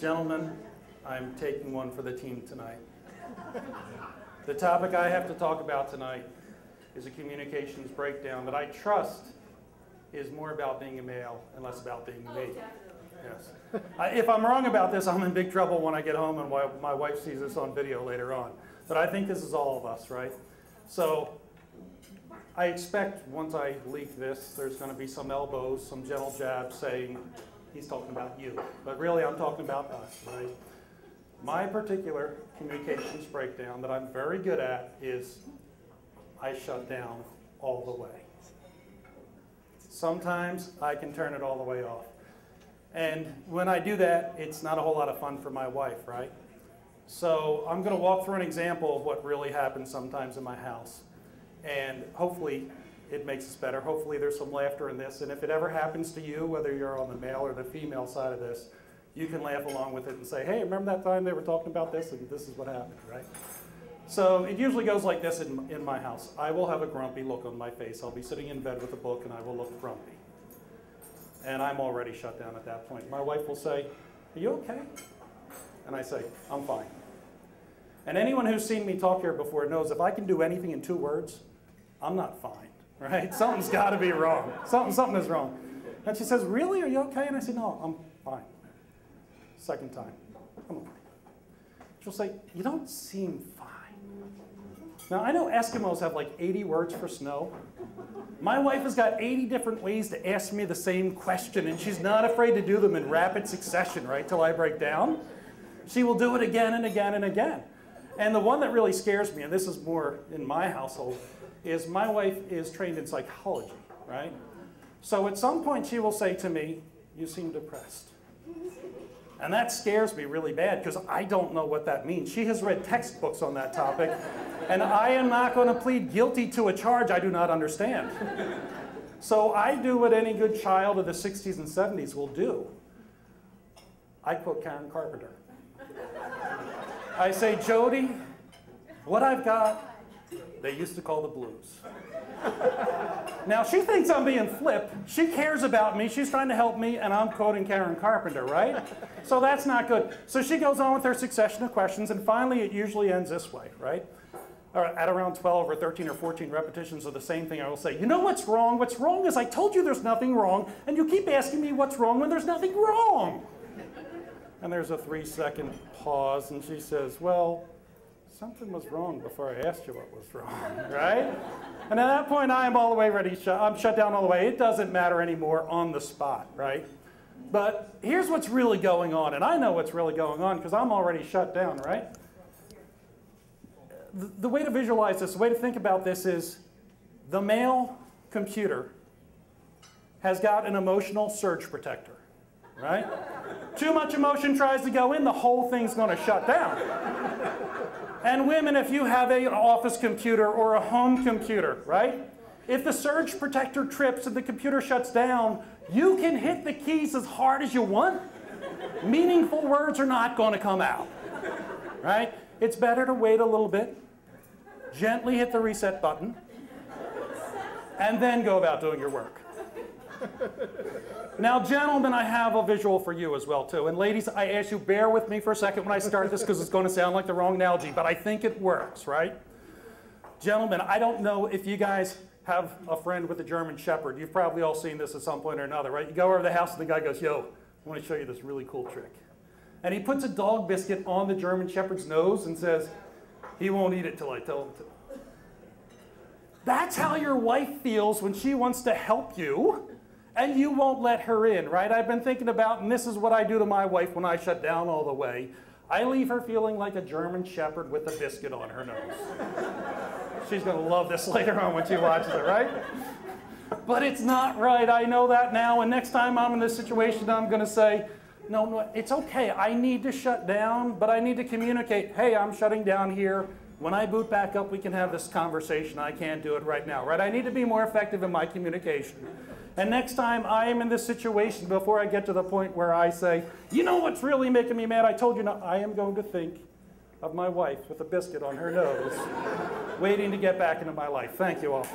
Gentlemen, I'm taking one for the team tonight. The topic I have to talk about tonight is a communications breakdown that I trust is more about being a male and less about being me. Yes. If I'm wrong about this, I'm in big trouble when I get home and my wife sees this on video later on. But I think this is all of us, right? So I expect once I leak this, there's going to be some elbows, some gentle jabs saying, he's talking about you. But really, I'm talking about us, right? My particular communications breakdown that I'm very good at is I shut down all the way. Sometimes I can turn it all the way off. And when I do that, it's not a whole lot of fun for my wife, right? So I'm going to walk through an example of what really happens sometimes in my house. And hopefully it makes us better. Hopefully there's some laughter in this. And if it ever happens to you, whether you're on the male or the female side of this, you can laugh along with it and say, hey, remember that time they were talking about this and this is what happened, right? So it usually goes like this in my house. I will have a grumpy look on my face. I'll be sitting in bed with a book and I will look grumpy. And I'm already shut down at that point. My wife will say, are you okay? And I say, I'm fine. And anyone who's seen me talk here before knows if I can do anything in 2 words, I'm not fine, right? Something's got to be wrong. Something is wrong. And she says, really? Are you okay? And I say, no, I'm fine. Second time, come on. She'll say, you don't seem fine. Now, I know Eskimos have like 80 words for snow. My wife has got 80 different ways to ask me the same question, and she's not afraid to do them in rapid succession, right, till I break down. She will do it again and again and again. And the one that really scares me, and this is more in my household, is my wife is trained in psychology, right? So at some point she will say to me, you seem depressed. And that scares me really bad because I don't know what that means. She has read textbooks on that topic, and I am not going to plead guilty to a charge I do not understand. So I do what any good child of the 60s and 70s will do. I quote Karen Carpenter. I say, Jody, what I've got, they used to call the blues. Now, she thinks I'm being flip. She cares about me. She's trying to help me, and I'm quoting Karen Carpenter, right? So that's not good. So she goes on with her succession of questions, and finally it usually ends this way, right? At around 12 or 13 or 14 repetitions of the same thing, I will say, you know what's wrong? What's wrong is I told you there's nothing wrong, and you keep asking me what's wrong when there's nothing wrong. And there's a 3-second pause, and she says, well, something was wrong before I asked you what was wrong, right? And at that point, I am all the way ready. I'm shut down all the way. It doesn't matter anymore on the spot, right? But here's what's really going on, and I know what's really going on because I'm already shut down, right? The way to visualize this, the way to think about this is the male computer has got an emotional surge protector, right? Too much emotion tries to go in, the whole thing's going to shut down. And women, if you have an office computer or a home computer, right? If the surge protector trips and the computer shuts down, you can hit the keys as hard as you want. Meaningful words are not going to come out, right? It's better to wait a little bit, gently hit the reset button, and then go about doing your work. Now, gentlemen, I have a visual for you as well, too. And ladies, I ask you, bear with me for a second when I start this because it's going to sound like the wrong analogy, but I think it works, right? Gentlemen, I don't know if you guys have a friend with a German Shepherd. You've probably all seen this at some point or another, right? You go over to the house and the guy goes, yo, I want to show you this really cool trick. And he puts a dog biscuit on the German Shepherd's nose and says, he won't eat it till I tell him to. That's how your wife feels when she wants to help you. And you won't let her in, right? I've been thinking about, and this is what I do to my wife when I shut down all the way. I leave her feeling like a German Shepherd with a biscuit on her nose. She's going to love this later on when she watches it, right? But it's not right. I know that now. And next time I'm in this situation, I'm going to say, no, it's okay. I need to shut down, but I need to communicate. Hey, I'm shutting down here. When I boot back up, we can have this conversation. I can't do it right now, right? I need to be more effective in my communication. And next time I am in this situation, before I get to the point where I say, you know what's really making me mad? I told you not. I am going to think of my wife with a biscuit on her nose, waiting to get back into my life. Thank you all.